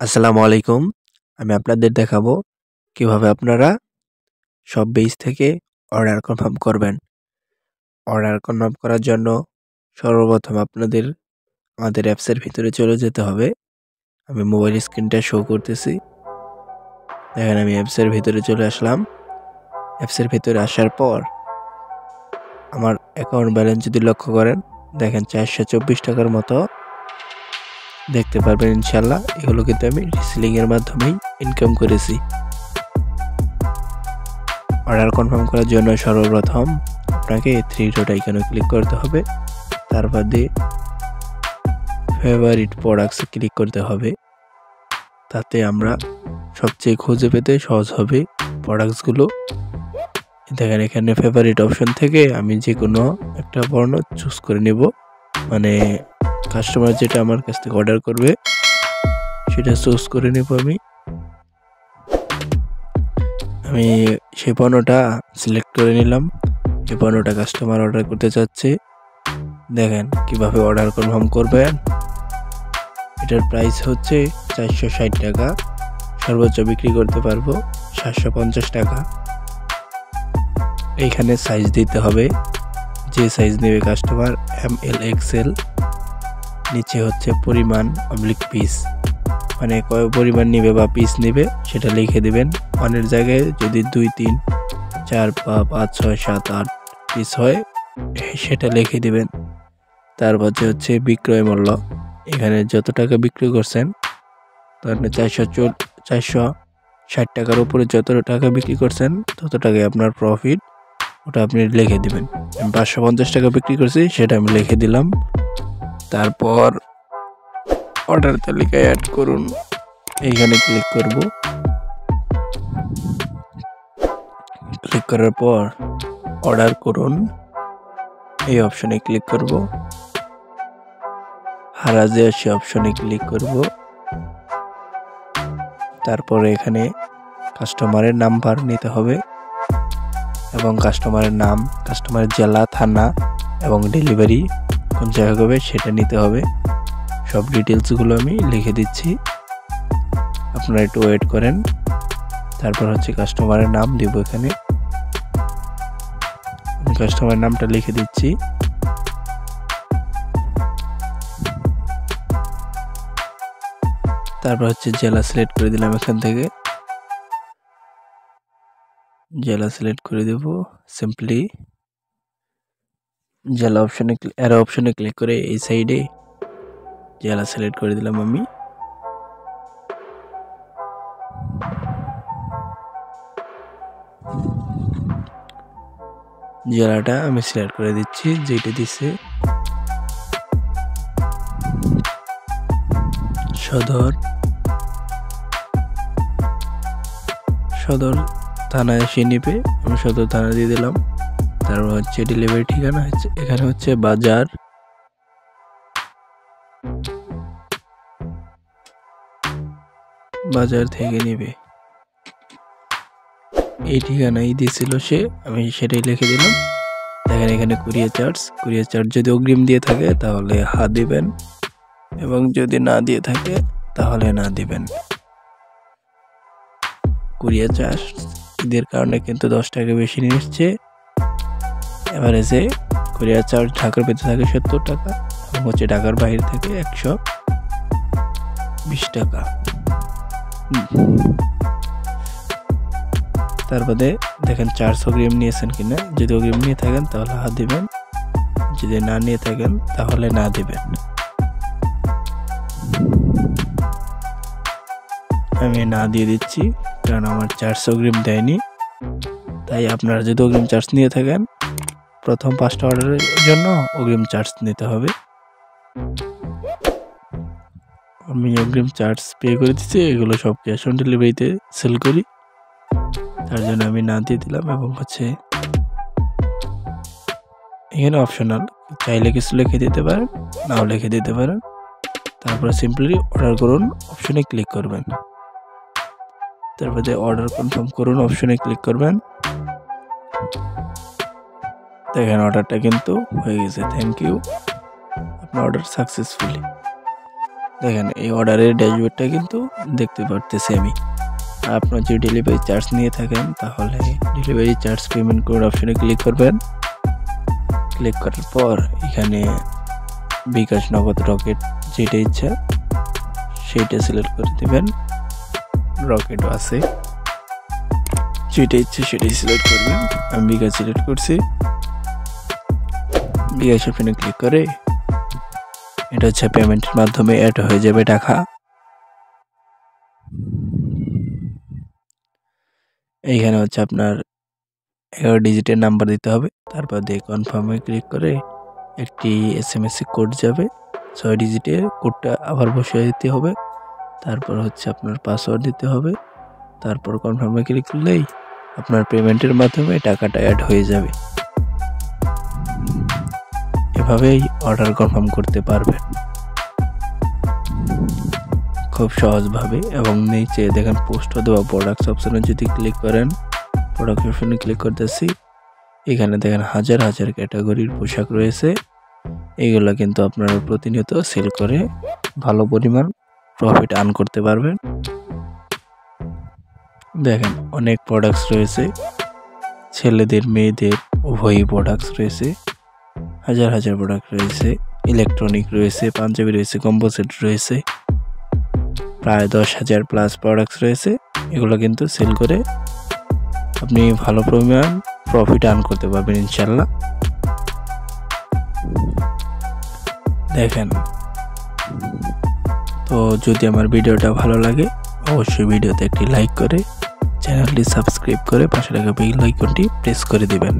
আসসালামু আলাইকুম। আমি আপনাদের দেখাবো কিভাবে আপনারা সব পেজ থেকে অর্ডার কনফার্ম করবেন। অর্ডার কনফার্ম করার জন্য সর্বপ্রথম আপনাদের আমাদের অ্যাপসের ভিতরে চলে যেতে হবে। আমি মোবাইল স্ক্রিনটা শো করতেছি। দেখেন আমি অ্যাপসের ভিতরে চলে আসলাম। অ্যাপসের ভিতরে আসার পর আমার অ্যাকাউন্ট ব্যালেন্স যদি লক্ষ্য করেন, দেখেন 424 টাকার মতো দেখতে পারবেন ইনশাআল্লাহ। এগুলো কিন্তু আমি রিসেলিং এর মাধ্যমেই ইনকাম করেছি। অর্ডার কনফার্ম করার জন্য সর্বপ্রথম আপনাকে 3 ডট আইকনে ক্লিক করতে হবে। তারপর দিয়ে ফেভারিট প্রোডাক্টসে ক্লিক করতে হবে। তাতে আমরা সবচেয়ে খুঁজে পেতে সহজ হবে প্রোডাক্টসগুলো। দেখেন এখানে ফেভারিট অপশন থেকে আমি যে কোনো একটা পণ্য চুজ করে নেব, মানে কাস্টমার যেটা আমার কাছ থেকে অর্ডার করবে সেটা চুজ করে নেব। আমি সেই পণ্যটা সিলেক্ট করে নিলাম। এই পণ্যটা কাস্টমার অর্ডার করতে চাচ্ছে। দেখেন কিভাবে অর্ডার কনফার্ম করবেন। এটার প্রাইস হচ্ছে 460 টাকা, সর্বোচ্চ বিক্রি করতে পারবো 750 টাকা। এইখানে সাইজ দিতে হবে, যে সাইজ নেবে কাস্টমার ML XL। নিচে হচ্ছে পরিমাণ অবলিক পিস, মানে কয় পরিমাণ নেবে বা পিস নেবে সেটা লিখে দিবেন। অনেক জায়গায় যদি 2, 3, 4 বা 5, 6, 7, 8 পিস হয় সেটা লিখে দিবেন। তারপর হচ্ছে বিক্রয় মূল্য, এখানে যত টাকা বিক্রি করছেন, ধরেন 460 টাকার উপরে যত টাকা বিক্রি করছেন তত টাকায় আপনার প্রফিট, ওটা আপনি লিখে দিবেন। আমি 550 টাকা বিক্রি করছি, সেটা আমি লিখে দিলাম। তারপর অর্ডার তালিকায় অ্যাড করুন, এইখানে ক্লিক করব। ক্লিক করার পর অর্ডার করুন এই অপশনে ক্লিক করব। হারাজে আসে অপশনে ক্লিক করব। তারপরে এখানে কাস্টমারের নাম্বার নিতে হবে এবং কাস্টমারের নাম, কাস্টমারের জেলা, থানা এবং ডেলিভারি কোন জায়গায় হবে সেটা নিতে হবে। সব ডিটেলসগুলো আমি লিখে দিচ্ছি, আপনারা একটু ওয়েট করেন। তারপর হচ্ছে কাস্টমারের নাম দিব, এখানে আমি কাস্টমারের নামটা লিখে দিচ্ছি। তারপর হচ্ছে জেলা সিলেক্ট করে দিলাম, এখান থেকে জেলা সিলেক্ট করে দেব। সিম্পলি জেলা অপশনে অ্যারো অপশনে ক্লিক করে এই সাইডে জেলা সিলেক্ট করে দিলাম। আমি জেলাটা আমি সিলেক্ট করে দিচ্ছি, যেটা দিছে সদর থানায় এসে নিবে, আমি সদর থানা দিয়ে দিলাম। তারপর হচ্ছে ডেলিভারি ঠিকানা হচ্ছে এখানে হচ্ছে বাজার থেকে নিবে, এই ঠিকানাই দিয়েছিল সে, আমি সেটাই লিখে দিলাম। দেখেন এখানে কুরিয়ার চার্জ যদি অগ্রিম দিয়ে থাকে তাহলে হা দিবেন, এবং যদি না দিয়ে থাকে তাহলে না দিবেন। কুরিয়ার চার্জ ঈদের কারণে কিন্তু 10 টাকা বেশি নিচ্ছে। এভারেজে কুরিয়ার চার্জ ঢাকার ভিতরে থাকে 70 টাকা এবং হচ্ছে ঢাকার বাইরে থেকে 120 টাকা। তারপরে দেখেন চার্জ অগ্রিম নিয়েছেন কিনা, যদি অগ্রিম নিয়ে থাকেন তাহলে হা দিবেন, যদি না নিয়ে থাকেন তাহলে না দিবেন। আমি না দিয়ে দিচ্ছি, কারণ আমার চার্জ অগ্রিম দেয়নি। তাই আপনারা যদি অগ্রিম চার্জ নিয়ে থাকেন, প্রথম 5টা অর্ডারের জন্য অগ্রিম চার্জ নিতে হবে। আমি অগ্রিম চার্জ পে করে দিচ্ছি, এগুলো সব ক্যাশ অন ডেলিভারিতে সেল করি, তার জন্য আমি না দিয়ে দিলাম। এবং হচ্ছে এখানে অপশনাল, চাইলে কিছু লিখে দিতে পারেন, নাও লিখে দিতে পারেন। তারপরে সিম্পলি অর্ডার করুন অপশনে ক্লিক করবেন। তারপরে অর্ডার কনফার্ম করুন অপশনে ক্লিক করবেন। দেখেন অর্ডারটা কিন্তু হয়ে গেছে। থ্যাংক ইউ, আপনার অর্ডার সাকসেসফুলি। দেখেন এই অর্ডারের ড্যাশবোর্ডটা কিন্তু দেখতে পারতেছি আমি। আপনার যদি ডেলিভারি চার্জ নিয়ে থাকেন তাহলে ডেলিভারি চার্জ পেমেন্ট করার অপশনে ক্লিক করবেন। ক্লিক করার পর এখানে বিকাশ, নগদ, রকেট যেটা ইচ্ছা সেইটা সিলেক্ট করে দেবেন। রকেটও আছে, যেটা ইচ্ছে সেটাই সিলেক্ট করবেন। আমি বিকাশ সিলেক্ট করছি। বিকাশ অপশনে ক্লিক করে এটা হচ্ছে পেমেন্টের মাধ্যমে অ্যাড হয়ে যাবে টাকা। এইখানে হচ্ছে আপনার 11 ডিজিটের নাম্বার দিতে হবে, তারপর দিয়ে কনফার্মে ক্লিক করে একটি SMS কোড যাবে 6 ডিজিটের। কোডটা আবার বসিয়ে দিতে হবে। তারপর হচ্ছে আপনার পাসওয়ার্ড দিতে হবে। তারপর কনফার্মে ক্লিক করলেই আপনার পেমেন্টের মাধ্যমে টাকাটা অ্যাড হয়ে যাবে। এভাবেই অর্ডার কনফার্ম করতে পারবেন খুব সহজভাবে। এবং নিচে দেখেন পোস্ট অথবা প্রোডাক্টস অপশনে যদি ক্লিক করেন, প্রোডাক্ট অপশনে ক্লিক করতেছি, এখানে দেখেন হাজার হাজার ক্যাটাগরির পোশাক রয়েছে। এইগুলো কিন্তু আপনারা প্রতিনিয়ত সেল করে ভালো পরিমাণ প্রফিট আর্ন করতে পারবেন। দেখেন অনেক প্রোডাক্টস রয়েছে, ছেলেদের মেয়েদের উভয়ই প্রোডাক্টস রয়েছে। হাজার হাজার প্রোডাক্ট রয়েছে, ইলেকট্রনিক রয়েছে, পাঞ্জাবি রয়েছে, কম্বো সেট রয়েছে, প্রায় 10,000 প্লাস প্রোডাক্টস রয়েছে। এগুলো কিন্তু সেল করে আপনি ভালো পরিমাণ প্রফিট আর্ন করতে পারবেন ইনশাল্লাহ। দেখেন, তো যদি আমার ভিডিওটা ভালো লাগে অবশ্যই ভিডিওতে একটি লাইক করে চ্যানেলটি সাবস্ক্রাইব করে পাশে রাখা বেল আইকনটি প্রেস করে দিবেন।